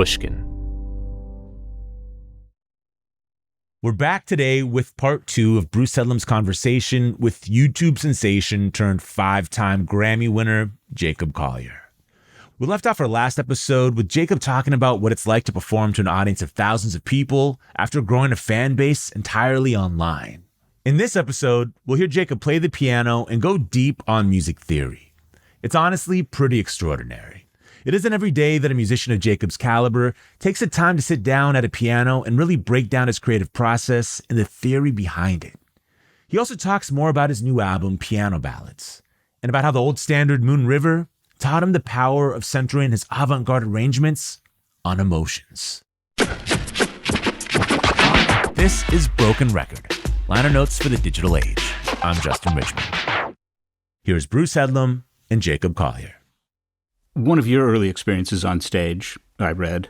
Pushkin. We're back today with part 2 of Bruce Headlam's conversation with YouTube sensation turned 5-time Grammy winner, Jacob Collier. We left off our last episode with Jacob talking about what it's like to perform to an audience of thousands of people after growing a fan base entirely online. In this episode, we'll hear Jacob play the piano and go deep on music theory. It's honestly pretty extraordinary. It isn't every day that a musician of Jacob's caliber takes the time to sit down at a piano and really break down his creative process and the theory behind it. He also talks more about his new album, Piano Ballads, and about how the old standard Moon River taught him the power of centering his avant-garde arrangements on emotions. This is Broken Record, liner notes for the digital age. I'm Justin Richmond. Here's Bruce Headlam and Jacob Collier. One of your early experiences on stage, I read,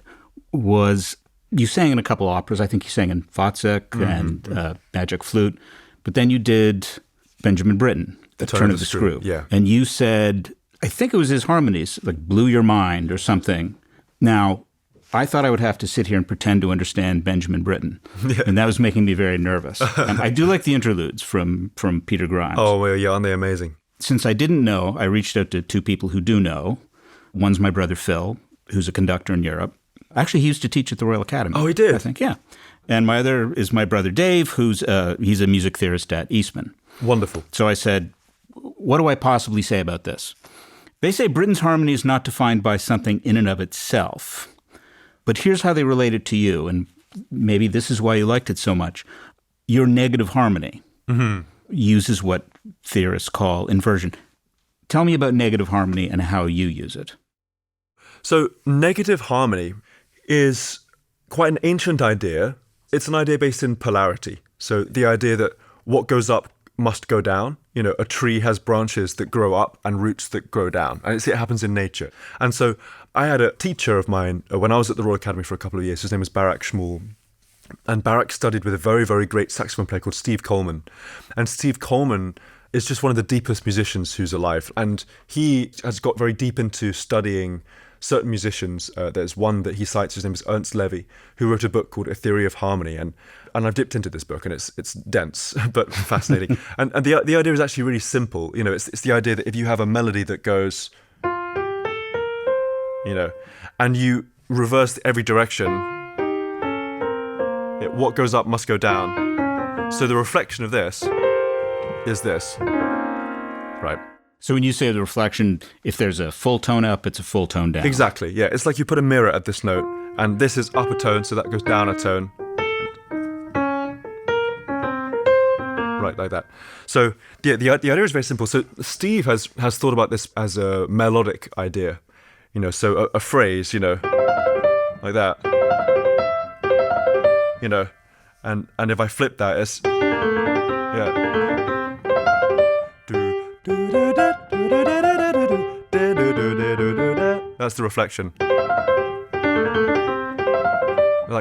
was you sang in a couple operas. I think you sang in Wozzeck and Magic Flute, but then you did Benjamin Britten, The Turn of the Screw. Yeah. And you said, I think it was his harmonies, like blew your mind or something. Now, I thought I would have to sit here and pretend to understand Benjamin Britten, and that was making me very nervous. And I do like the interludes from Peter Grimes. Oh, well, yeah, aren't they amazing? Since I didn't know, I reached out to 2 people who do know. One's my brother Phil, who's a conductor in Europe. Actually, he used to teach at the Royal Academy. Oh, he did? I think, yeah. And my other is my brother Dave, he's a music theorist at Eastman. Wonderful. So I said, what do I possibly say about this? They say Britten's harmony is not defined by something in and of itself. But here's how they relate it to you, and maybe this is why you liked it so much. Your negative harmony uses what theorists call inversion. Tell me about negative harmony and how you use it. So negative harmony is quite an ancient idea. It's an idea based in polarity. So the idea that what goes up must go down. You know, a tree has branches that grow up and roots that grow down. And it happens in nature. And so I had a teacher of mine when I was at the Royal Academy for a couple of years. His name was Barak Shmuel. And Barak studied with a very, very great saxophone player called Steve Coleman. And Steve Coleman is just one of the deepest musicians who's alive. And he has got very deep into studying certain musicians. There's one that he cites, his name is Ernst Levy, who wrote a book called A Theory of Harmony. And I've dipped into this book, and it's dense, but fascinating. and the idea is actually really simple. You know, it's the idea that if you have a melody that goes, you know, and you reverse every direction, what goes up must go down. So the reflection of this is this, right? So when you say the reflection, if there's a full tone up, it's a full tone down. Exactly, yeah. It's like you put a mirror at this note, and this is up a tone, so that goes down a tone. Right, like that. So the idea is very simple. So Steve has thought about this as a melodic idea. You know, so a phrase, you know, like that. You know, and if I flip that, it's, yeah. That's the reflection. That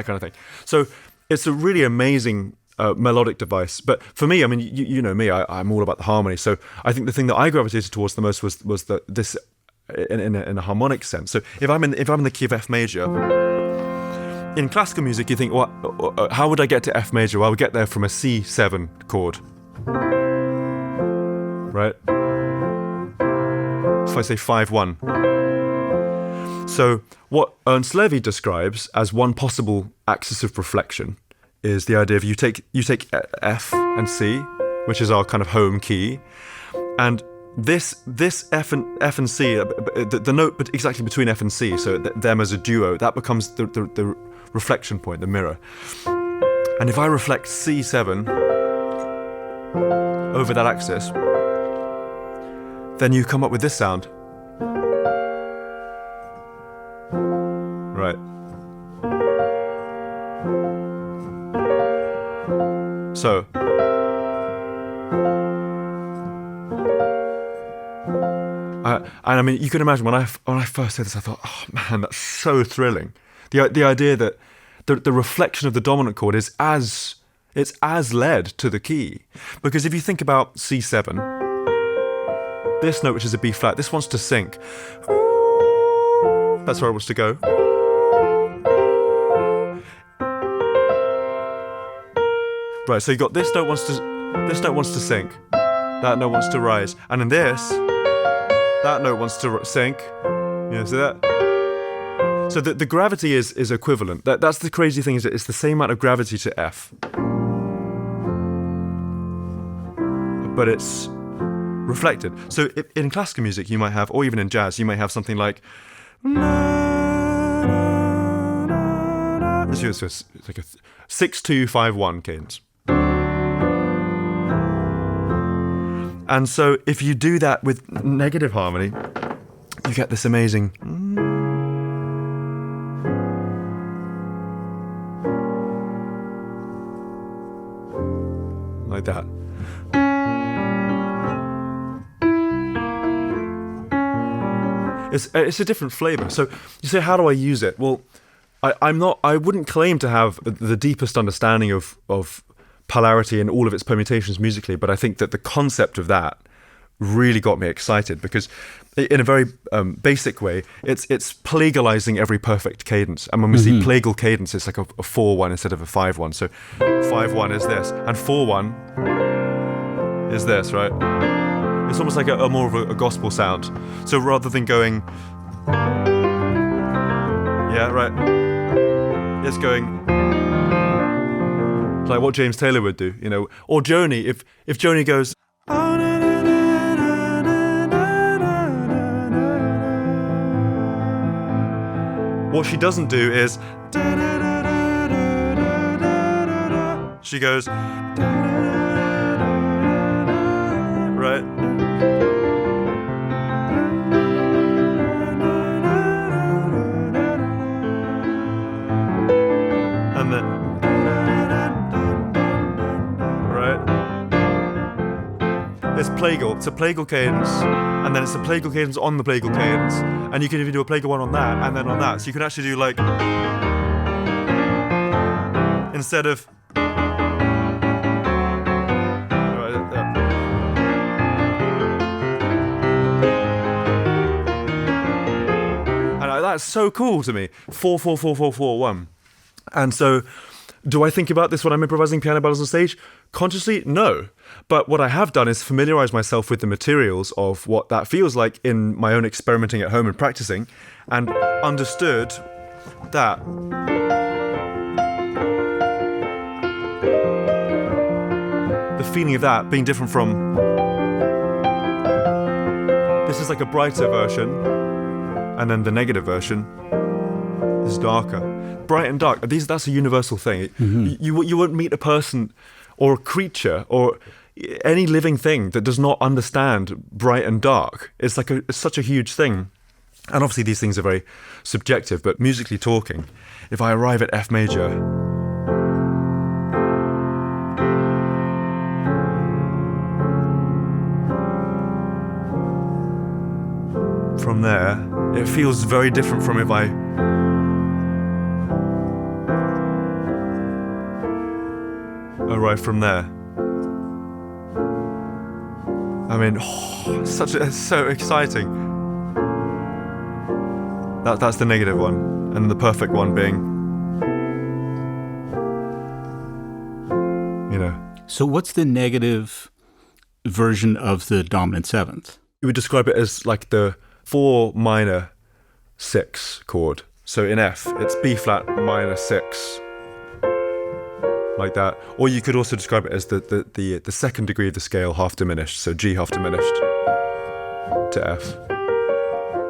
kind of thing. So it's a really amazing melodic device. But for me, I mean, you know me, I'm all about the harmony. So I think the thing that I gravitated towards the most was this in a harmonic sense. So if I'm in the key of F major, in classical music, you think, well, how would I get to F major? Well, I would get there from a C7 chord. Right? If I say 5-1. So what Ernst Levy describes as one possible axis of reflection is the idea of you take F and C, which is our kind of home key, and this F and C, the note but exactly between F and C, so them as a duo, that becomes the reflection point, the mirror. And if I reflect C7 over that axis, then you come up with this sound. Right. So. And I mean, you can imagine when I first heard this, I thought, oh man, that's so thrilling. The idea that the reflection of the dominant chord is as led to the key. Because if you think about C7, this note, which is a B flat, this wants to sink. That's where it wants to go. Right, so you got this note wants to sink, that note wants to rise, and in this, that note wants to sink. You see that? So the gravity is equivalent. That's the crazy thing, is that it's the same amount of gravity to F, but it's reflected. So in classical music, you might have, or even in jazz, you might have something like. It's like a 6-2-5-1 cadence. And so if you do that with negative harmony, you get this amazing. Like that. It's a different flavor. So you say, how do I use it? Well, I wouldn't claim to have the deepest understanding of polarity and all of its permutations musically, but I think that the concept of that really got me excited, because in a very basic way, it's plagiarizing every perfect cadence. And when we see plagal cadence, it's like a 4-1 instead of a 5-1. So 5-1 is this, and 4-1 is this, right? It's almost like a more of a gospel sound. So rather than going, yeah, right, it's going like what James Taylor would do, or Joni. If Joni goes, what she doesn't do is, she goes, right? And then, right? It's plagal. It's a plagal cadence, and then it's a plagal cadence on the plagal cadence, and you can even do a plagal one on that, and then on that. So you can actually do like, instead of. That's so cool to me. 4-4-4-4-4-1. And so, do I think about this when I'm improvising piano ballads on stage? Consciously, no. But what I have done is familiarize myself with the materials of what that feels like in my own experimenting at home and practicing, and understood that the feeling of that being different from, this is like a brighter version, and then the negative version is darker. Bright and dark, that's a universal thing. You won't meet a person or a creature or any living thing that does not understand bright and dark. It's such a huge thing. And obviously these things are very subjective, but musically talking, if I arrive at F major, from there, it feels very different from if I arrive from there. I mean, it's so exciting. That's the negative one, and the perfect one being, So what's the negative version of the dominant seventh? You would describe it as like the 4 minor 6 chord. So in F, it's B flat minor 6, like that. Or you could also describe it as the second degree of the scale half diminished. So G half diminished to F,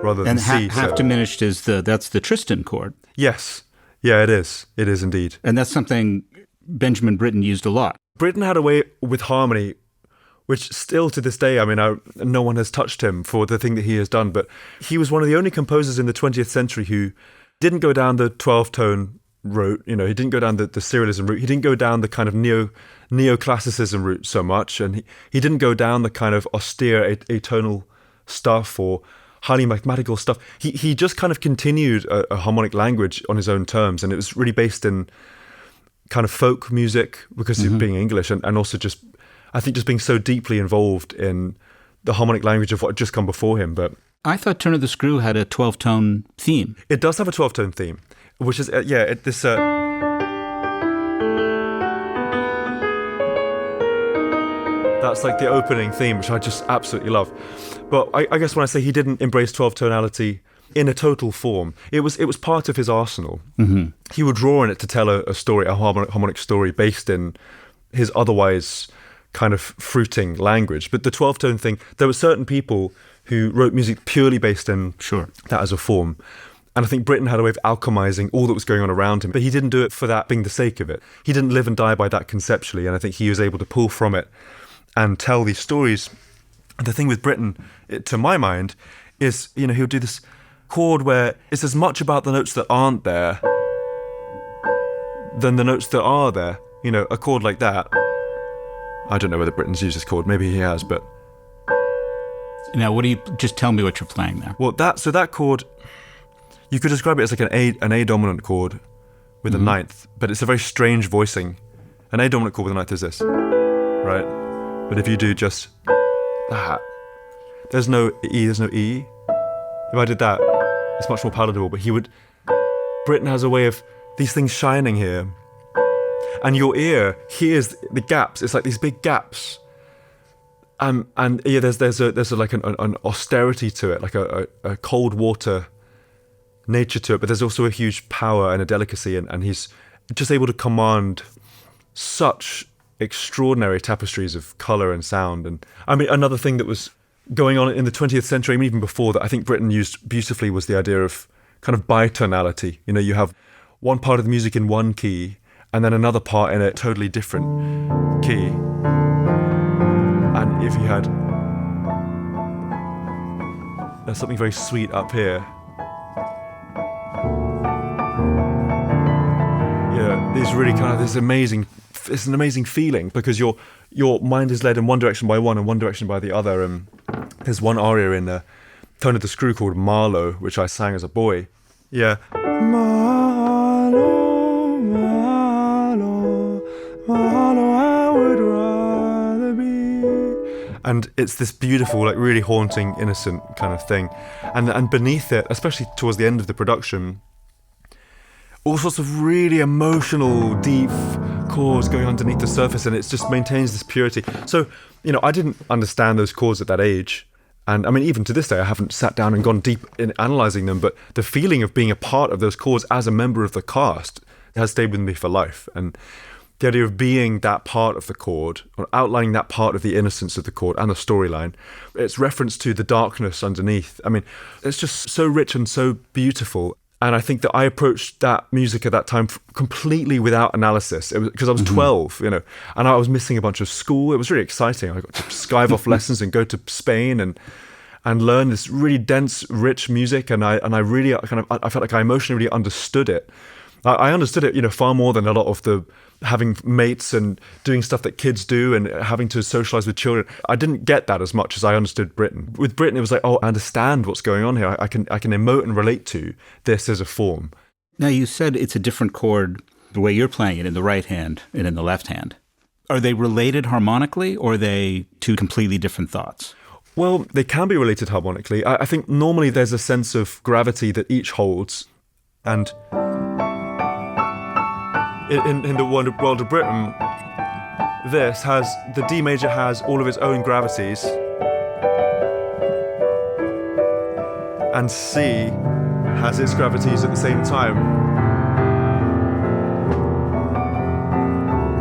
rather than C. And half diminished is that's the Tristan chord. Yes, yeah, it is. It is indeed. And that's something Benjamin Britten used a lot. Britten had a way with harmony, which still to this day, I mean, no one has touched him for the thing that he has done, but he was one of the only composers in the 20th century who didn't go down the 12-tone route, he didn't go down the serialism route, he didn't go down the kind of neoclassicism route so much, and he didn't go down the kind of austere atonal stuff or highly mathematical stuff. He just kind of continued a harmonic language on his own terms, and it was really based in kind of folk music because of being English, and also just, I think, just being so deeply involved in the harmonic language of what had just come before him. But I thought Turn of the Screw had a 12-tone theme. It does have a 12-tone theme, which is, this... That's like the opening theme, which I just absolutely love. But I guess when I say he didn't embrace 12 tonality in a total form, it was part of his arsenal. Mm-hmm. He would draw on it to tell a story, a harmonic story based in his otherwise kind of fruiting language. But the 12-tone thing, there were certain people who wrote music purely based in that as a form. And I think Britten had a way of alchemizing all that was going on around him, but he didn't do it for that being the sake of it. He didn't live and die by that conceptually, and I think he was able to pull from it and tell these stories. And the thing with Britten, to my mind, is, he would do this chord where it's as much about the notes that aren't there than the notes that are there. A chord like that. I don't know whether Britten's used this chord, maybe he has, but... Now, just tell me what you're playing there. Well, that chord, you could describe it as like an A dominant chord with a ninth, but it's a very strange voicing. An A dominant chord with a ninth is this, right? But if you do just that, there's no E, there's no E. If I did that, it's much more palatable, but Britten has a way of these things shining here, and your ear hears the gaps. It's like these big gaps. And yeah, there's like an austerity to it, like a cold water nature to it, but there's also a huge power and a delicacy, and he's just able to command such extraordinary tapestries of color and sound. And I mean, another thing that was going on in the 20th century, I mean, even before that, I think Britten used beautifully was the idea of kind of bitonality. You have one part of the music in one key, and then another part in a totally different key. And if you had there's something very sweet up here. These really kind of it's an amazing feeling, because your mind is led in one direction by one and one direction by the other. And there's one aria in the Tone of the Screw called Marlowe, which I sang as a boy. Yeah. Marlowe, Marlowe, Marlowe, I would rather be. And it's this beautiful, like really haunting, innocent kind of thing. And beneath it, especially towards the end of the production, all sorts of really emotional, deep chords going underneath the surface, and it just maintains this purity. So, I didn't understand those chords at that age. And I mean, even to this day, I haven't sat down and gone deep in analysing them, but the feeling of being a part of those chords as a member of the cast has stayed with me for life. And the idea of being that part of the chord, or outlining that part of the innocence of the chord and the storyline, it's reference to the darkness underneath. I mean, it's just so rich and so beautiful. And I think that I approached that music at that time completely without analysis. It was because I was 12, and I was missing a bunch of school. It was really exciting. I got to skive off lessons and go to Spain and learn this really dense, rich music. And I really I felt like I emotionally really understood it. I understood it, far more than a lot of the having mates and doing stuff that kids do and having to socialize with children. I didn't get that as much as I understood Britten. With Britten, it was like, oh, I understand what's going on here. I can emote and relate to this as a form. Now, you said it's a different chord, the way you're playing it in the right hand and in the left hand. Are they related harmonically, or are they two completely different thoughts? Well, they can be related harmonically. I think normally there's a sense of gravity that each holds, and in the world of Britten, the D major has all of its own gravities, and C has its gravities at the same time.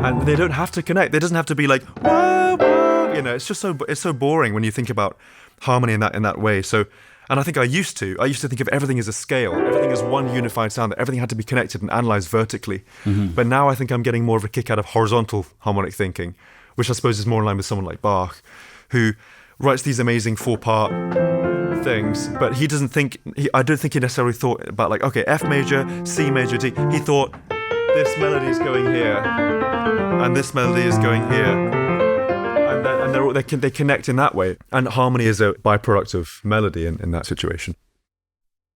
And they don't have to connect. There doesn't have to be like, whoa, whoa. It's just it's so boring when you think about harmony in that way. So, and I think I used to think of everything as a scale, everything as one unified sound, that everything had to be connected and analysed vertically. Mm-hmm. But now I think I'm getting more of a kick out of horizontal harmonic thinking, which I suppose is more in line with someone like Bach, who writes these amazing 4-part things, but he doesn't think, I don't think he necessarily thought about like, okay, F major, C major, D. He thought, this melody is going here, and this melody is going here. And they connect in that way. And harmony is a byproduct of melody in that situation.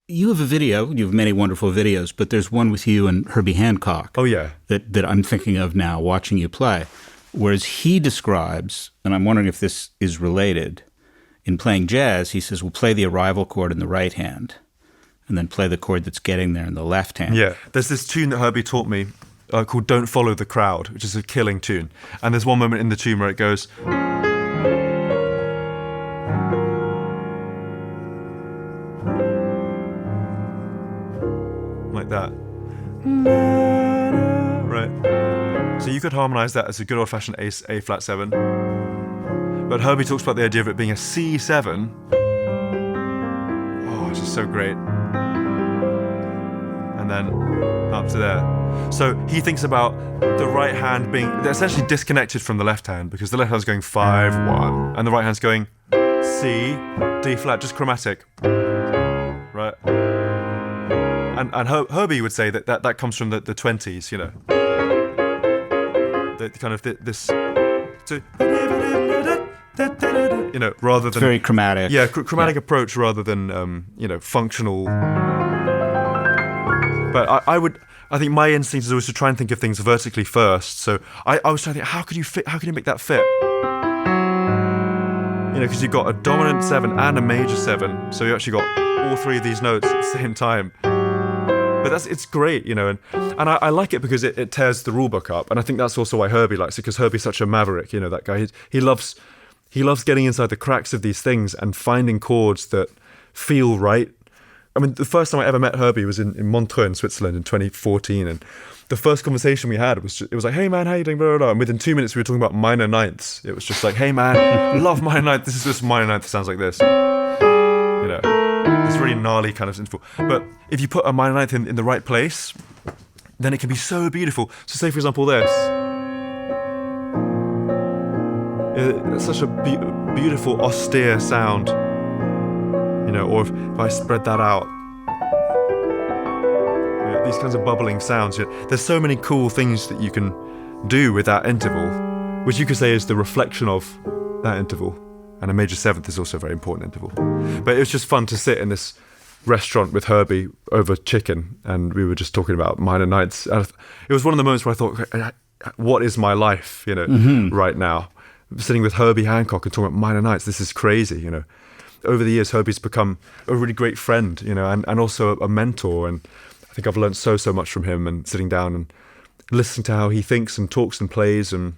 You have a video, you have many wonderful videos, but there's one with you and Herbie Hancock. Oh, yeah. That I'm thinking of now, watching you play. Whereas he describes, and I'm wondering if this is related, in playing jazz, he says, we'll play the arrival chord in the right hand, and then play the chord that's getting there in the left hand. Yeah, there's this tune that Herbie taught me called Don't Follow the Crowd, which is a killing tune. And there's one moment in the tune where it goes... could harmonize that as a good old-fashioned A flat 7. But Herbie talks about the idea of it being a C7. Oh, it's just so great. And then up to there. So he thinks about the right hand being essentially disconnected from the left hand, because the left hand's going 5, 1, and the right hand's going C, D flat, just chromatic. Right? And Herbie would say that comes from the 20s, you know. The kind of this, you know, rather than... It's very chromatic. Yeah, chromatic approach rather than, you know, functional. But I think my instinct is always to try and think of things vertically first. So I was trying to think, how can you make that fit? You know, because you've got a dominant 7 and a major 7, so you actually got all 3 of these notes at the same time. But it's great, you know, and I like it because it tears the rule book up, and I think that's also why Herbie likes it, because Herbie's such a maverick, you know, that guy. He loves getting inside the cracks of these things and finding chords that feel right. I mean, the first time I ever met Herbie was in Montreux in Switzerland in 2014, and the first conversation we had was like, hey man, how you doing? Blah, blah, blah. And within 2 minutes we were talking about minor ninths. It was just like, hey man, I love minor ninth. This is this minor ninth that sounds like this. You know, this really gnarly kind of interval. But if you put a minor ninth in the right place, then it can be so beautiful. So say for example this. It's such a beautiful, austere sound. You know, or if I spread that out, these kinds of bubbling sounds. There's so many cool things that you can do with that interval, which you could say is the reflection of that interval. And a major 7th is also a very important interval. But it was just fun to sit in this restaurant with Herbie over chicken, and we were just talking about minor ninths. And it was one of the moments where I thought, what is my life, you know, right now? Sitting with Herbie Hancock and talking about minor ninths, this is crazy, you know. Over the years, Herbie's become a really great friend, you know, and also a mentor. And I think I've learned so much from him, and sitting down and listening to how he thinks and talks and plays, and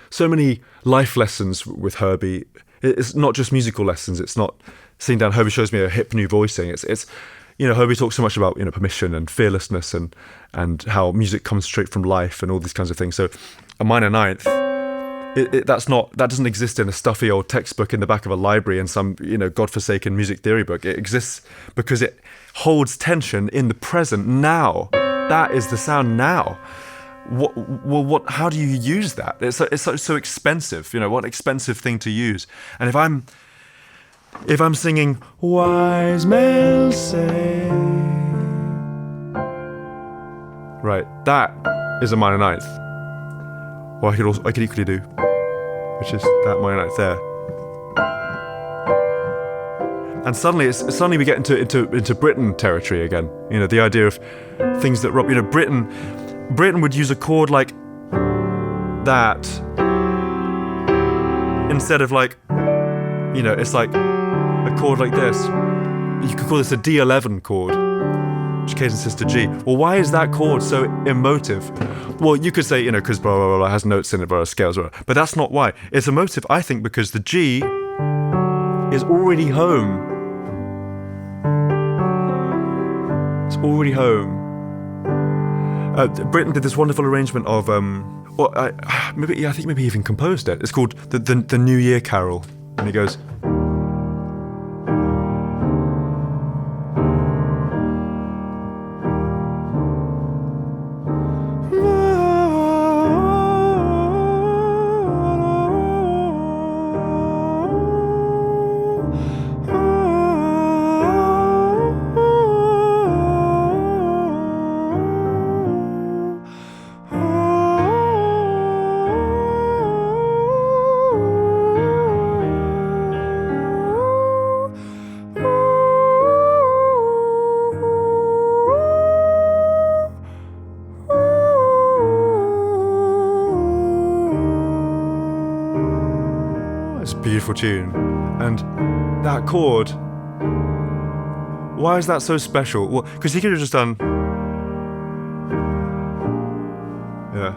so many life lessons with Herbie. It's not just musical lessons. It's not sitting down. Herbie shows me a hip new voicing. It's you know, Herbie talks so much about, you know, permission and fearlessness and how music comes straight from life and all these kinds of things. So a minor ninth, that doesn't exist in a stuffy old textbook in the back of a library in some, you know, godforsaken music theory book. It exists because it holds tension in the present now. That is the sound now. How do you use that? It's so expensive, you know, what expensive thing to use. And if I'm singing wise men say, right, that is a minor ninth. Or I could equally do, which is that minor ninth there. And suddenly we get into Britten territory again. You know, the idea of things that, you know, Britten would use a chord like that instead of like, you know, it's like a chord like this. You could call this a D11 chord, which cadences to G. Well, why is that chord so emotive? Well, you could say, you know, because blah, blah, blah, has notes in it, blah, scales, blah, but that's not why. It's emotive, I think, because the G is already home. It's already home. Britten did this wonderful arrangement of, I think maybe he even composed it. It's called the New Year Carol, and he goes. Beautiful tune. And that chord, why is that so special? Well, because he could have just done, yeah,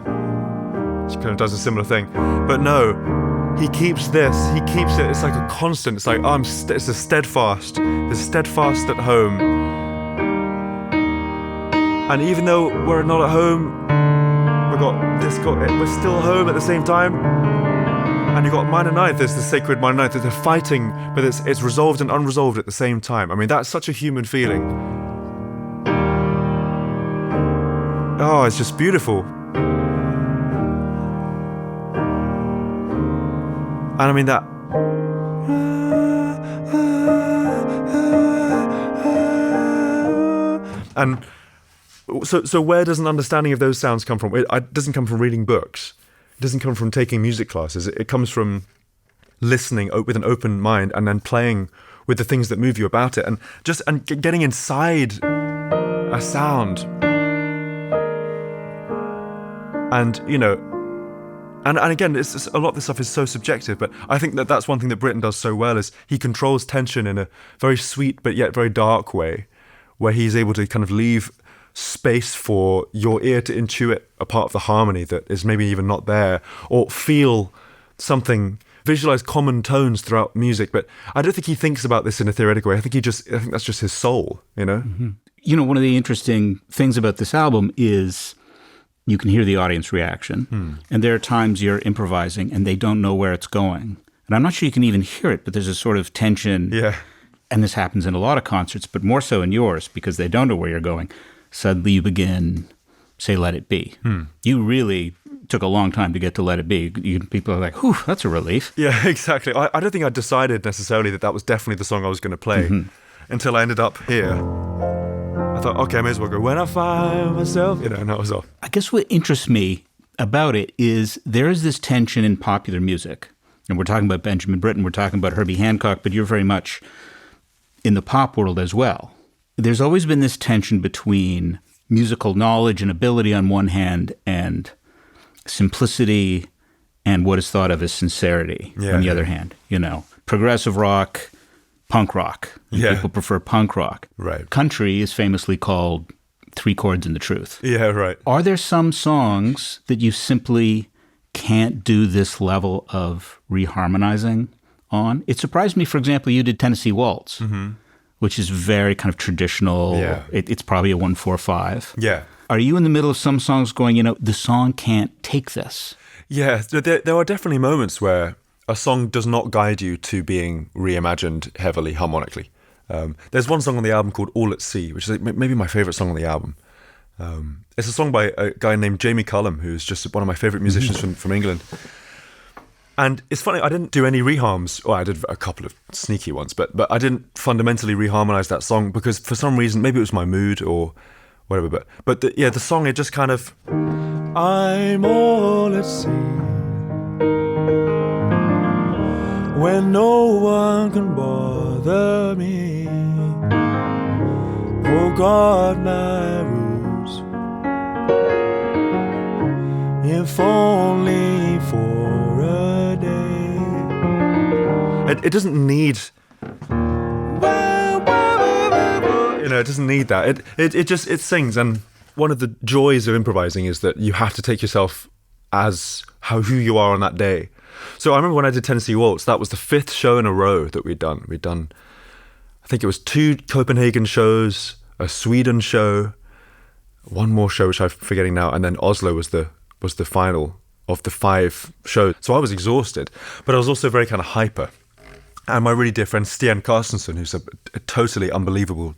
he kind of does a similar thing, but no, he keeps it, it's like a constant. It's like, it's a steadfast, there's steadfast at home, and even though we're not at home I got this, we're still home at the same time. And you got minor ninth, there's the sacred minor ninth, they're fighting, but it's resolved and unresolved at the same time. I mean, that's such a human feeling. Oh, it's just beautiful. And I mean that. And so where does an understanding of those sounds come from? It doesn't come from reading books. It doesn't come from taking music classes. It comes from listening with an open mind and then playing with the things that move you about it, and getting inside a sound. And and again, it's just, a lot of this stuff is so subjective, but I think that's one thing that Britten does so well, is he controls tension in a very sweet but yet very dark way, where he's able to kind of leave space for your ear to intuit a part of the harmony that is maybe even not there, or feel something, visualize common tones throughout music. But I don't think he thinks about this in a theoretical way. I think that's just his soul, Mm-hmm. One of the interesting things about this album is you can hear the audience reaction, and there are times you're improvising and they don't know where it's going. And I'm not sure you can even hear it, but there's a sort of tension. Yeah. And this happens in a lot of concerts, but more so in yours, because they don't know where you're going. Suddenly you begin, say, Let It Be. You really took a long time to get to Let It Be. People are like, whew, that's a relief. Yeah, exactly. I don't think I decided necessarily that was definitely the song I was going to play until I ended up here. I thought, okay, I may as well go, When I Find Myself, and that was off. I guess what interests me about it is there is this tension in popular music. And we're talking about Benjamin Britten, we're talking about Herbie Hancock, but you're very much in the pop world as well. There's always been this tension between musical knowledge and ability on one hand and simplicity and what is thought of as sincerity on the other hand. Progressive rock, punk rock. Yeah. People prefer punk rock. Right. Country is famously called 3 chords and the truth. Yeah, right. Are there some songs that you simply can't do this level of reharmonizing on? It surprised me, for example, you did Tennessee Waltz, which is very kind of traditional. Yeah. It's probably a 1-4-5. Yeah. Are you in the middle of some songs going, the song can't take this? Yeah, there are definitely moments where a song does not guide you to being reimagined heavily harmonically. There's one song on the album called All at Sea, which is maybe my favorite song on the album. It's a song by a guy named Jamie Cullum, who's just one of my favorite musicians from England. And it's funny, I didn't do any reharms. Well, I did a couple of sneaky ones, but I didn't fundamentally reharmonize that song because for some reason, maybe it was my mood or whatever. But the song, it just kind of, I'm all at sea when no one can bother me. Forgot my roots, if only for a day. It doesn't need, it doesn't need that. It sings. And one of the joys of improvising is that you have to take yourself as who you are on that day. So I remember when I did Tennessee Waltz, that was the 5th show in a row that we'd done. We'd done, I think it was 2 Copenhagen shows, a Sweden show, one more show which I'm forgetting now, and then Oslo was the final of the 5 shows. So I was exhausted, but I was also very kind of hyper. And my really dear friend Stian Carstensen, who's a totally unbelievable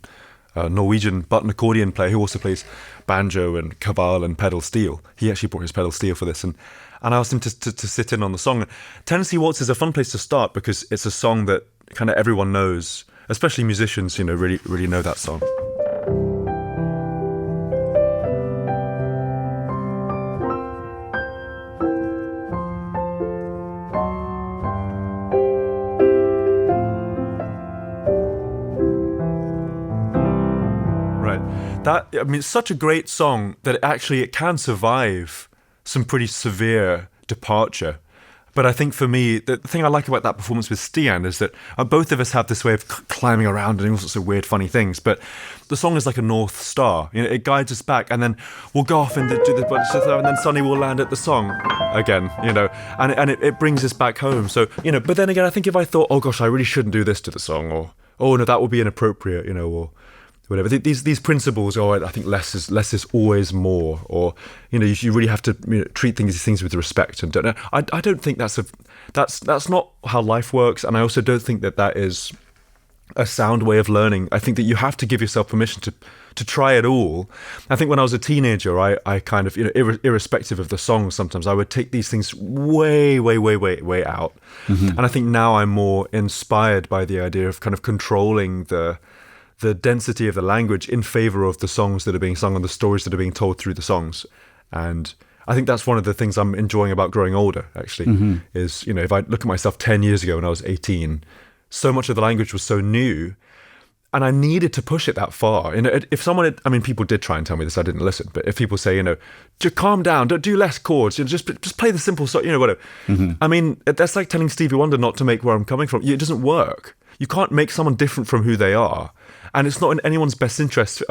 Norwegian button accordion player who also plays banjo and cabal and pedal steel. He actually brought his pedal steel for this, and I asked him to sit in on the song. Tennessee Waltz is a fun place to start because it's a song that kind of everyone knows, especially musicians, really, really know that song. It's such a great song that it can survive some pretty severe departure. But I think for me, the thing I like about that performance with Stian is that both of us have this way of climbing around and doing all sorts of weird, funny things. But the song is like a North Star. It guides us back, and then we'll go off and do the bunch of stuff, and then suddenly we'll land at the song again. And it brings us back home. So but then again, I think if I thought, oh gosh, I really shouldn't do this to the song, or oh no, that would be inappropriate, or whatever. These principles, I think less is always more, or you really have to treat these things with respect. And I don't think that's not how life works, and I also don't think that is a sound way of learning. I think that you have to give yourself permission to try it all. I think when I was a teenager, I kind of, irrespective of the songs, sometimes I would take these things way, way, way, way, way out. And I think now I'm more inspired by the idea of kind of controlling the density of the language in favor of the songs that are being sung and the stories that are being told through the songs. And I think that's one of the things I'm enjoying about growing older, actually, is, if I look at myself 10 years ago when I was 18, so much of the language was so new, and I needed to push it that far. If someone people did try and tell me this, I didn't listen, but if people say, just calm down, don't do less chords, just play the simple song, whatever. That's like telling Stevie Wonder not to make Where I'm Coming From. It doesn't work. You can't make someone different from who they are. And it's not in anyone's best interest.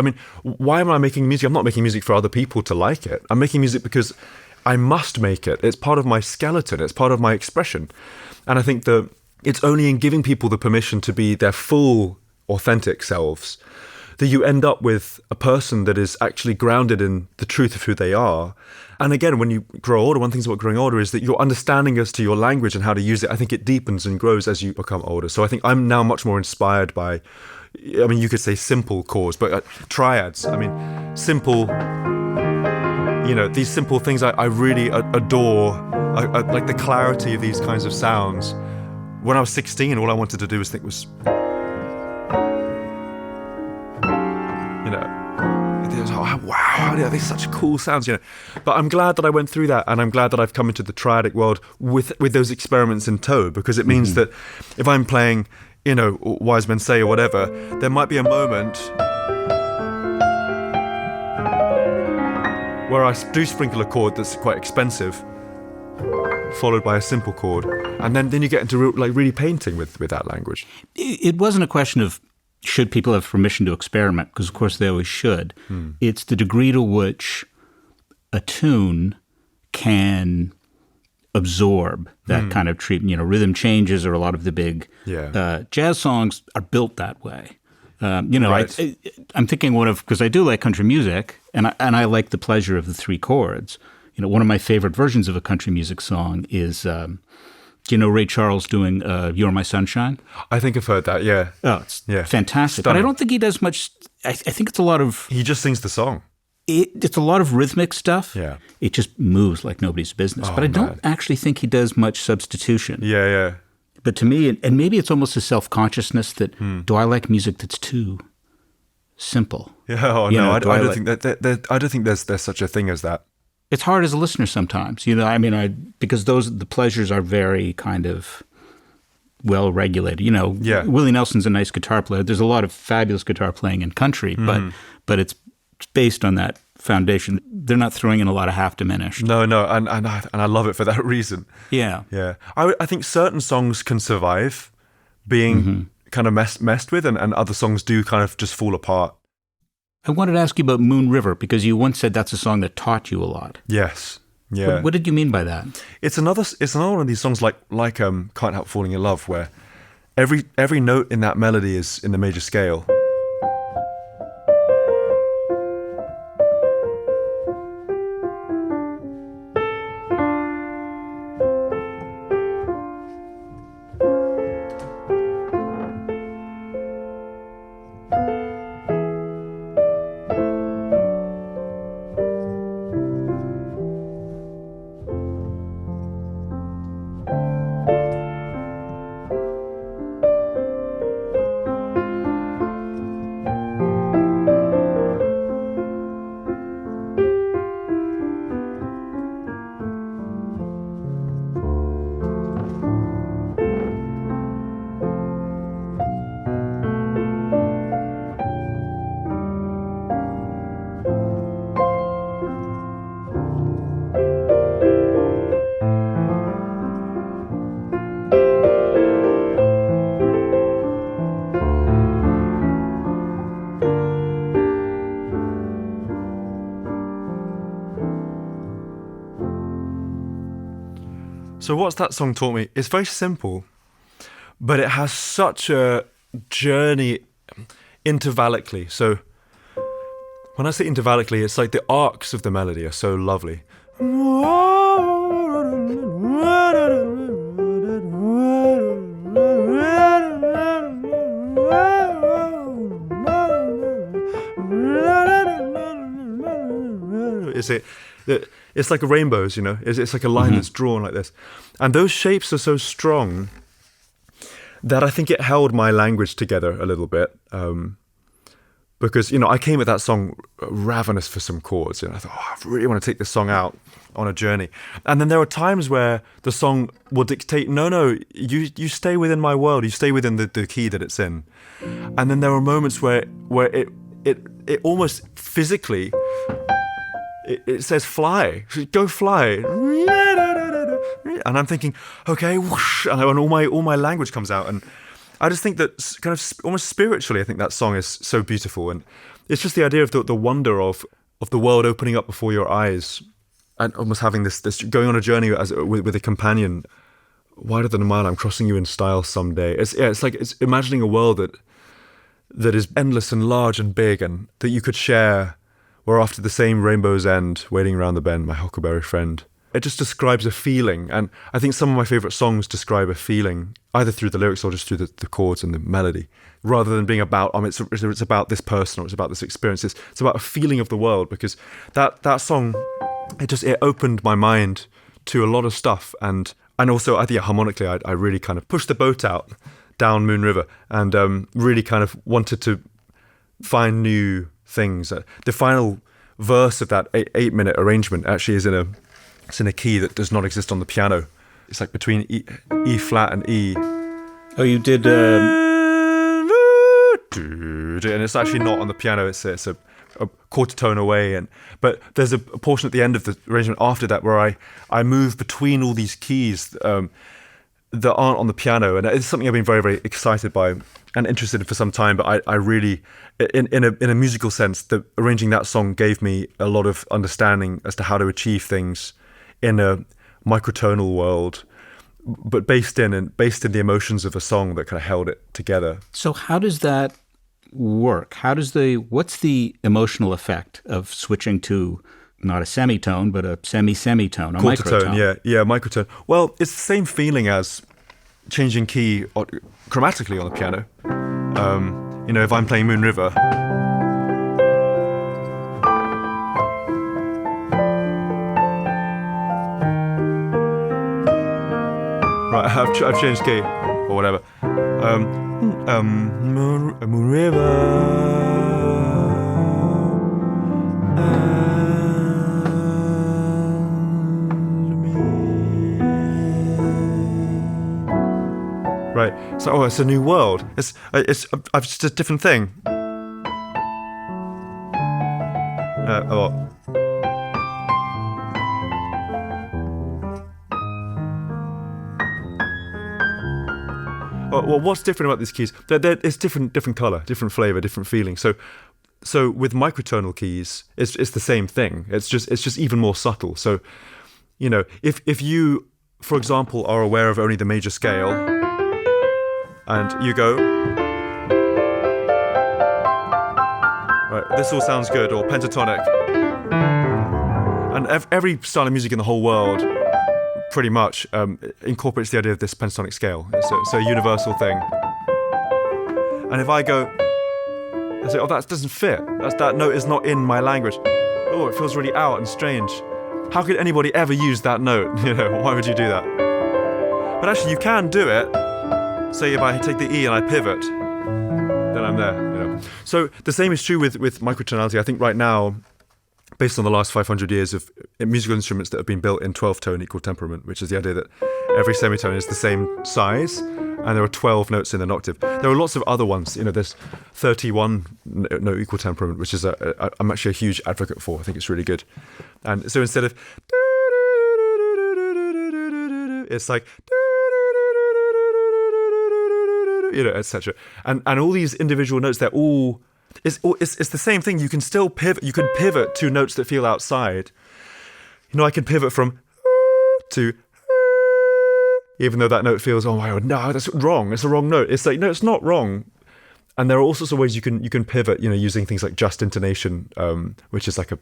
Why am I making music? I'm not making music for other people to like it. I'm making music because I must make it. It's part of my skeleton. It's part of my expression. And I think that it's only in giving people the permission to be their full, authentic selves that you end up with a person that is actually grounded in the truth of who they are. And again, when you grow older, one thing about growing older is that your understanding as to your language and how to use it, I think it deepens and grows as you become older. So I think I'm now much more inspired by, you could say simple chords, but triads. Simple, these simple things I really adore, like the clarity of these kinds of sounds. When I was 16, all I wanted to do was wow, they're such cool sounds, But I'm glad that I went through that, and I'm glad that I've come into the triadic world with those experiments in tow, because it means that if I'm playing, Wise Men Say or whatever, there might be a moment where I do sprinkle a chord that's quite expensive, followed by a simple chord, and then you get into really painting with that language. It wasn't a question of should people have permission to experiment, because of course they always should. It's the degree to which a tune can absorb that kind of treatment. Rhythm changes, or a lot of the big jazz songs are built that way. Right. I'm thinking because I do like country music, and I like the pleasure of the three chords. One of my favorite versions of a country music song is, Ray Charles doing You're My Sunshine? I think I've heard that, yeah. Oh, it's fantastic. Stunning. But I don't think he does much. I think it's a lot of... He just sings the song. It's a lot of rhythmic stuff. Yeah. It just moves like nobody's business. But I don't actually think he does much substitution. Yeah. But to me, and maybe it's almost a self-consciousness that, do I like music that's too simple? Yeah, I don't think there's such a thing as that. It's hard as a listener sometimes, because the pleasures are very kind of well regulated. Willie Nelson's a nice guitar player. There's a lot of fabulous guitar playing in country, but it's based on that foundation. They're not throwing in a lot of half diminished. No, and I love it for that reason. Yeah. I think certain songs can survive being kind of messed with, and other songs do kind of just fall apart. I wanted to ask you about Moon River, because you once said that's a song that taught you a lot. Yes. Yeah. What did you mean by that? It's another one of these songs like Can't Help Falling in Love, where every note in that melody is in the major scale. So what's that song taught me? It's very simple, but it has such a journey intervallically. So when I say intervallically, it's like the arcs of the melody are so lovely. It's like rainbows, you know. It's like a line that's drawn like this, and those shapes are so strong that I think it held my language together a little bit. Because, you know, I came at that song ravenous for some chords, and I thought, I really want to take this song out on a journey. And then there are times where the song will dictate, no, you stay within my world, you stay within the key that it's in. And then there are moments where it almost physically, it says fly, go fly. And I'm thinking, okay, whoosh, and all my language comes out, and I just think that kind of almost spiritually, I think that song is so beautiful, and it's just the idea of the wonder of the world opening up before your eyes, and almost having this going on a journey with a companion, wider than a mile. I'm crossing you in style someday. It's like it's imagining a world that is endless and large and big, and that you could share. Where after the same rainbow's end, waiting around the bend, my huckleberry friend. It just describes a feeling, and I think some of my favourite songs describe a feeling, either through the lyrics or just through the chords and the melody, rather than being about, it's about this person or it's about this experience. It's about a feeling of the world, because that song, it opened my mind to a lot of stuff, and also I think harmonically I really kind of pushed the boat out down Moon River, and really kind of wanted to find new things. The final verse of that 8-minute arrangement actually is in a key that does not exist on the piano. It's like between E flat and E. Oh, you did. And it's actually not on the piano. It's a quarter tone away. But there's a portion at the end of the arrangement after that where I move between all these keys that aren't on the piano, and it's something I've been very, very excited by and interested in for some time. But I really, in a musical sense, arranging that song gave me a lot of understanding as to how to achieve things in a microtonal world, but based in the emotions of a song that kind of held it together. So how does that work? What's the emotional effect of switching to not a semitone, but a semitone, a microtone? Yeah, microtone. Well, it's the same feeling as changing key chromatically on the piano. You know, if I'm playing Moon River, right, I've changed key or whatever. Moon River. Right, so it's a new world. It's just a different thing. Well, what's different about these keys? It's different color, different flavor, different feeling. So with microtonal keys, it's the same thing. It's just even more subtle. So, you know, if you, for example, are aware of only the major scale, and you go, right, this all sounds good, or pentatonic, and every style of music in the whole world pretty much incorporates the idea of this pentatonic scale. It's a universal thing. And if I go, I say, oh, that doesn't fit. That note is not in my language. Oh, it feels really out and strange. How could anybody ever use that note? You know, why would you do that? But actually, you can do it. Say if I take the E and I pivot, then I'm there. You know. So the same is true with microtonality. I think right now, based on the last 500 years of musical instruments that have been built in 12-tone equal temperament, which is the idea that every semitone is the same size, and there are 12 notes in an octave. There are lots of other ones. You know, there's 31 note equal temperament, which is I'm actually a huge advocate for. I think it's really good. And so instead of, it's like, you know, etc. And all these individual notes, they're all, it's the same thing. You can still pivot. You can pivot to notes that feel outside. You know, I can pivot from to, even though that note feels, oh my God, no, that's wrong. It's a wrong note. It's like, no, it's not wrong. And there are all sorts of ways you can pivot, using things like just intonation, which is like a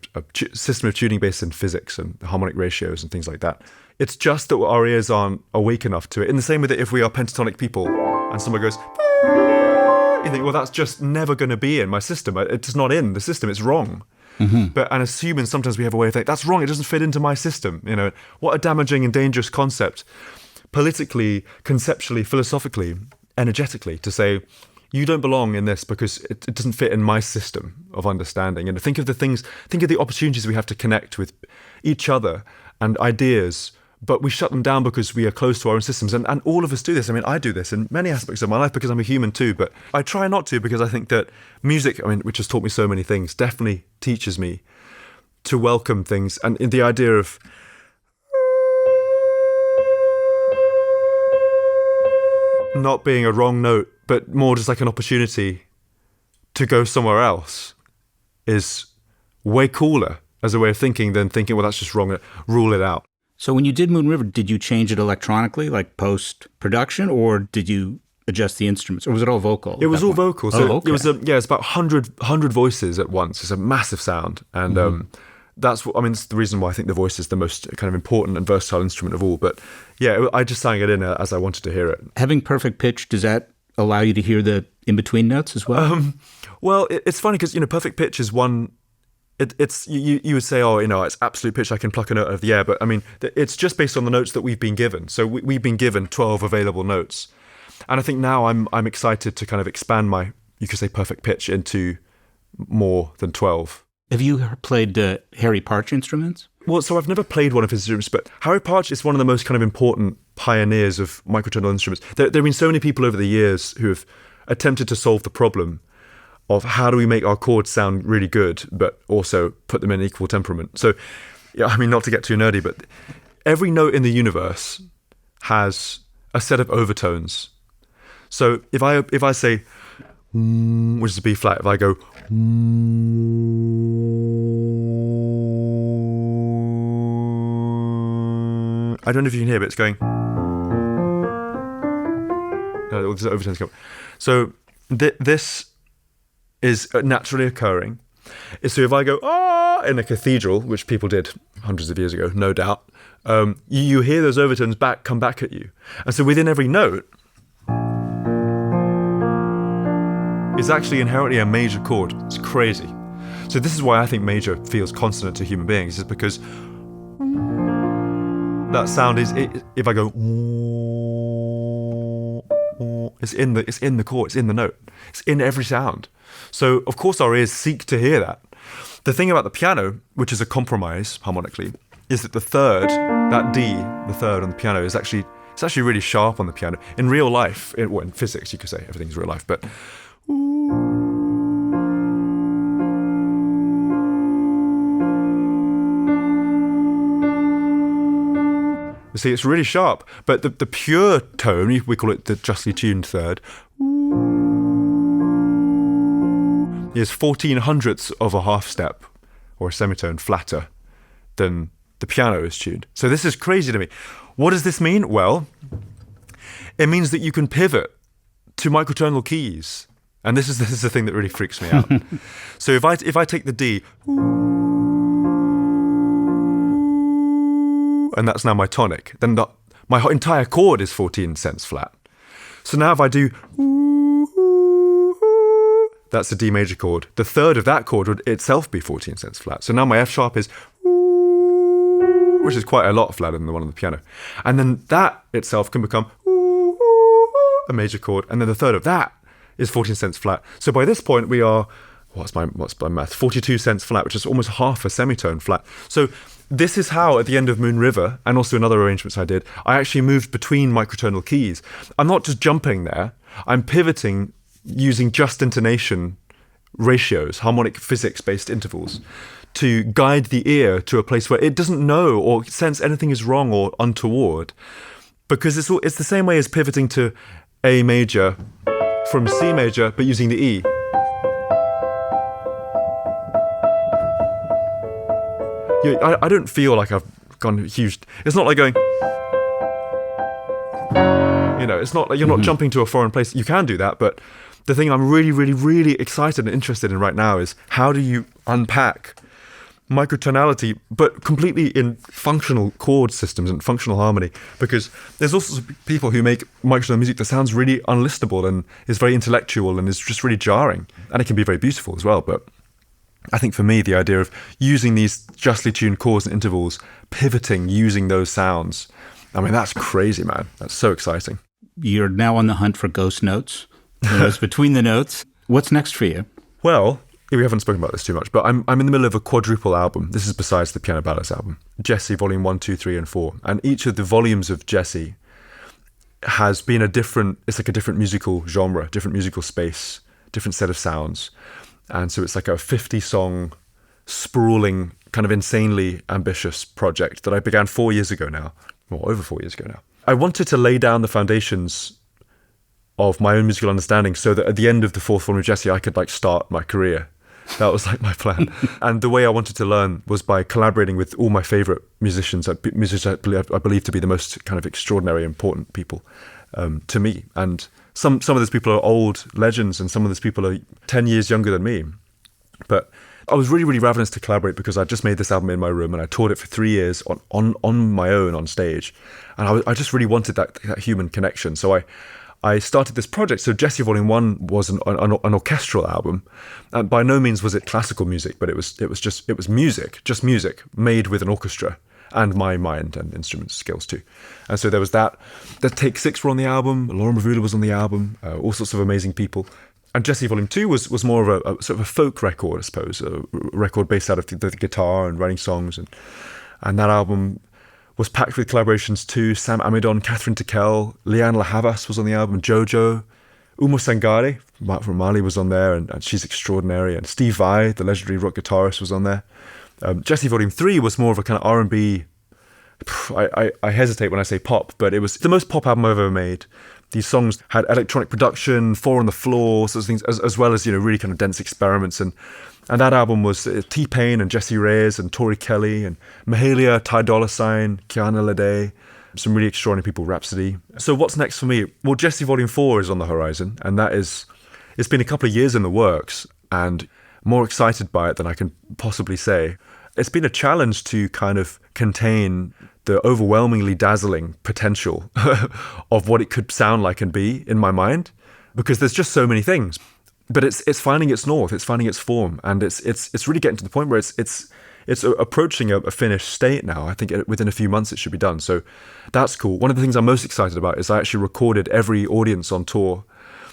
system of tuning based in physics and harmonic ratios and things like that. It's just that our ears aren't awake enough to it. In the same way that if we are pentatonic people and someone goes, you think, well, that's just never going to be in my system. It's not in the system. It's wrong. But and as humans, sometimes we have a way of thinking, that's wrong. It doesn't fit into my system. What a damaging and dangerous concept, politically, conceptually, philosophically, energetically, to say, you don't belong in this because it doesn't fit in my system of understanding. And think of the opportunities we have to connect with each other and ideas, but we shut them down because we are close to our own systems. And all of us do this. I mean, I do this in many aspects of my life because I'm a human too, but I try not to because I think that music, which has taught me so many things, definitely teaches me to welcome things. And the idea of not being a wrong note, but more just like an opportunity to go somewhere else is way cooler as a way of thinking than thinking, well, that's just wrong, rule it out. So when you did Moon River, did you change it electronically, like post-production, or did you adjust the instruments, or was it all vocal? It was all vocal. So okay. It's about 100 voices at once. It's a massive sound. And it's the reason why I think the voice is the most kind of important and versatile instrument of all. But yeah, I just sang it in as I wanted to hear it. Having perfect pitch, does that allow you to hear the in-between notes as well? Well, it's funny because, perfect pitch is one... It's you would say, it's absolute pitch, I can pluck a note out of the air, but I mean, it's just based on the notes that we've been given. So we've been given 12 available notes, and I think now I'm excited to kind of expand my, you could say, perfect pitch into more than 12. Have you played Harry Partch instruments? Well, so I've never played one of his instruments, but Harry Partch is one of the most kind of important pioneers of microtonal instruments. There have been so many people over the years who have attempted to solve the problem of how do we make our chords sound really good, but also put them in equal temperament. So, not to get too nerdy, but every note in the universe has a set of overtones. So if I say, which is a B flat, if I go, I don't know if you can hear, but it's going. There's overtones coming. So this is naturally occurring. So if I go in a cathedral, which people did hundreds of years ago, no doubt, you hear those overtones come back at you. And so within every note is actually inherently a major chord. It's crazy. So this is why I think major feels consonant to human beings, is because that sound is, if I go, it's in the chord, it's in the note, it's in every sound. So, of course, our ears seek to hear that. The thing about the piano, which is a compromise harmonically, is that the third, that D, the third on the piano, it's actually really sharp on the piano. In real life, in physics, you could say everything's real life, but you see, it's really sharp. But the pure tone, we call it the justly tuned third, is 14/100ths of a half step or a semitone flatter than the piano is tuned. So this is crazy to me. What does this mean? Well, it means that you can pivot to microtonal keys. And this is the thing that really freaks me out. So if I take the D, and that's now my tonic, then my entire chord is 14 cents flat. So now if I do, that's the D major chord. The third of that chord would itself be 14 cents flat. So now my F sharp is, which is quite a lot flatter than the one on the piano. And then that itself can become a major chord. And then the third of that is 14 cents flat. So by this point we are, what's my math? 42 cents flat, which is almost half a semitone flat. So this is how, at the end of Moon River, and also in other arrangements I did, I actually moved between microtonal keys. I'm not just jumping there. I'm pivoting using just intonation ratios, harmonic physics-based intervals, to guide the ear to a place where it doesn't know or sense anything is wrong or untoward. Because it's the same way as pivoting to A major from C major, but using the E. I don't feel like I've gone huge. It's not like going, it's not like you're not jumping to a foreign place. You can do that, but the thing I'm really, really, really excited and interested in right now is how do you unpack microtonality, but completely in functional chord systems and functional harmony, because there's also people who make microtonal music that sounds really unlistenable and is very intellectual and is just really jarring, and it can be very beautiful as well. But I think for me, the idea of using these justly tuned chords and intervals, pivoting, using those sounds, I mean, that's crazy, man. That's so exciting. You're now on the hunt for ghost notes. It's between the notes. What's next for you? Well, we haven't spoken about this too much, but I'm in the middle of a quadruple album. This is besides the Piano Ballads album. Jesse, volume 1, 2, 3, and 4. And each of the volumes of Jesse has been it's like a different musical genre, different musical space, different set of sounds. And so it's like a 50-song, sprawling, kind of insanely ambitious project that I began 4 years ago now, or over 4 years ago now. I wanted to lay down the foundations of my own musical understanding so that at the end of the fourth volume of Jesse, I could start my career. That was my plan. And the way I wanted to learn was by collaborating with all my favorite musicians I believe to be the most kind of extraordinary, important people to me. And some of those people are old legends, and some of those people are 10 years younger than me. But I was really, really ravenous to collaborate because I just made this album in my room and I toured it for 3 years on my own on stage. And I just really wanted that human connection. So I started this project. So Jesse Volume 1 was an orchestral album. By no means was it classical music, but it was music made with an orchestra and my mind and instrument skills too. And so there was that. The Take 6 were on the album. Laura Mavula was on the album. All sorts of amazing people. And Jesse Volume 2 was more of a sort of a folk record, I suppose, a record based out of the guitar and writing songs. And that album was packed with collaborations too. Sam Amidon, Catherine Tikel, Liane La Havas was on the album, Jojo, Umo Sangare from Mali was on there, and she's extraordinary. And Steve Vai, the legendary rock guitarist, was on there. Jesse Volume 3 was more of a kind of R&B. I hesitate when I say pop, but it was the most pop album I've ever made. These songs had electronic production, 4 on the floor, sorts of things, as well as really kind of dense experiments. And that album was T-Pain and Jessie Reyes and Tori Kelly and Mahalia, Ty Dolla $ign, Kiana Lede, some really extraordinary people, Rhapsody. So what's next for me? Well, Jesse Volume 4 is on the horizon, and it's been a couple of years in the works, and more excited by it than I can possibly say. It's been a challenge to kind of contain the overwhelmingly dazzling potential of what it could sound like and be in my mind, because there's just so many things. But it's finding its north, it's finding its form, and it's really getting to the point where it's approaching a finished state now. I think within a few months it should be done. So that's cool. One of the things I'm most excited about is I actually recorded every audience on tour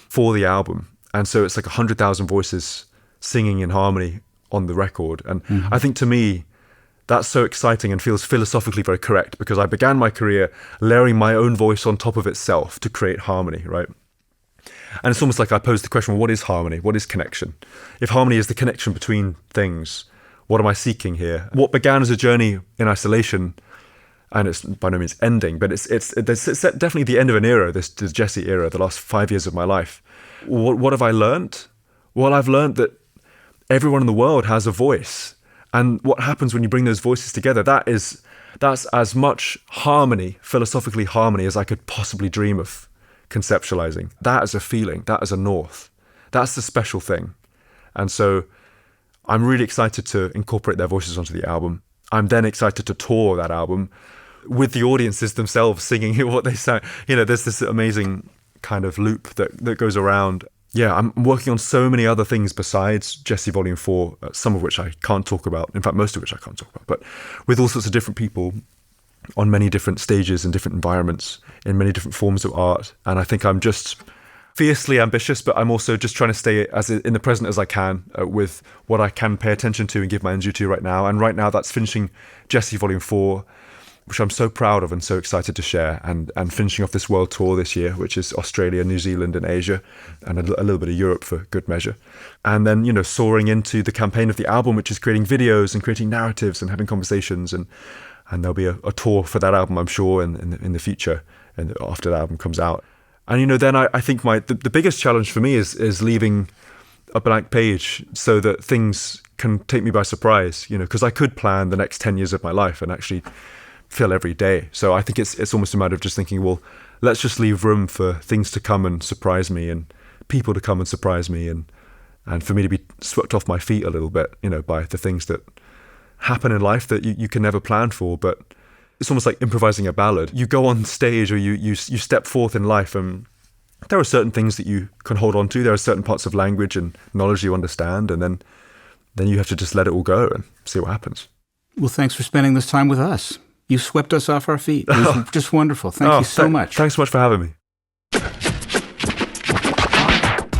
for the album, and so it's like 100,000 voices singing in harmony on the record. And I think to me, that's so exciting and feels philosophically very correct, because I began my career layering my own voice on top of itself to create harmony, right? And it's almost like I posed the question, well, what is harmony? What is connection? If harmony is the connection between things, what am I seeking here? What began as a journey in isolation, and it's by no means ending, but it's definitely the end of an era, this Jesse era, the last 5 years of my life. What have I learned? Well, I've learned that everyone in the world has a voice. And what happens when you bring those voices together, that's as much harmony, philosophically harmony, as I could possibly dream of conceptualizing. That is a feeling, that is a north. That's the special thing. And so I'm really excited to incorporate their voices onto the album. I'm then excited to tour that album with the audiences themselves singing what they sound. There's this amazing kind of loop that goes around. Yeah, I'm working on so many other things besides Jesse Volume 4, some of which I can't talk about. In fact, most of which I can't talk about. But with all sorts of different people on many different stages and different environments, in many different forms of art. And I think I'm just fiercely ambitious, but I'm also just trying to stay as in the present as I can with what I can pay attention to and give my energy to right now. And right now that's finishing Jesse Volume 4, which I'm so proud of and so excited to share, and finishing off this world tour this year, which is Australia, New Zealand and Asia, and a little bit of Europe for good measure. And then, soaring into the campaign of the album, which is creating videos and creating narratives and having conversations, and there'll be a tour for that album, I'm sure, in the future, and after the album comes out. And, then I think the biggest challenge for me is leaving a blank page so that things can take me by surprise, because I could plan the next 10 years of my life and actually fill every day. So I think it's almost a matter of just thinking, well, let's just leave room for things to come and surprise me and people to come and surprise me, and for me to be swept off my feet a little bit, by the things that happen in life that you can never plan for. But it's almost like improvising a ballad. You go on stage, or you step forth in life, and there are certain things that you can hold on to. There are certain parts of language and knowledge you understand, and then you have to just let it all go and see what happens. Well, thanks for spending this time with us. You swept us off our feet. It was just wonderful. Thank you so much. Thanks so much for having me.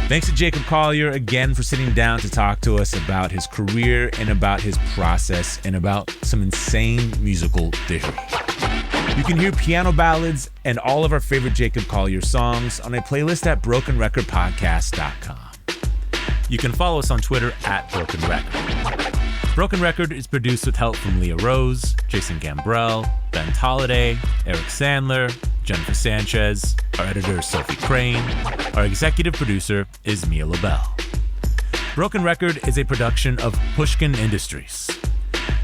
Thanks to Jacob Collier again for sitting down to talk to us about his career and about his process and about some insane musical theory. You can hear Piano Ballads and all of our favorite Jacob Collier songs on a playlist at brokenrecordpodcast.com. You can follow us on Twitter at Broken Record. Broken Record is produced with help from Leah Rose, Jason Gambrell, Ben Tolliday, Eric Sandler, Jennifer Sanchez. Our editor is Sophie Crane. Our executive producer is Mia LaBelle. Broken Record is a production of Pushkin Industries.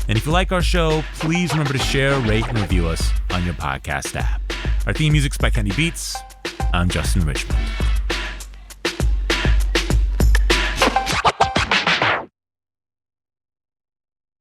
And if you like our show, please remember to share, rate, and review us on your podcast app. Our theme music's by Kenny Beats. I'm Justin Richmond.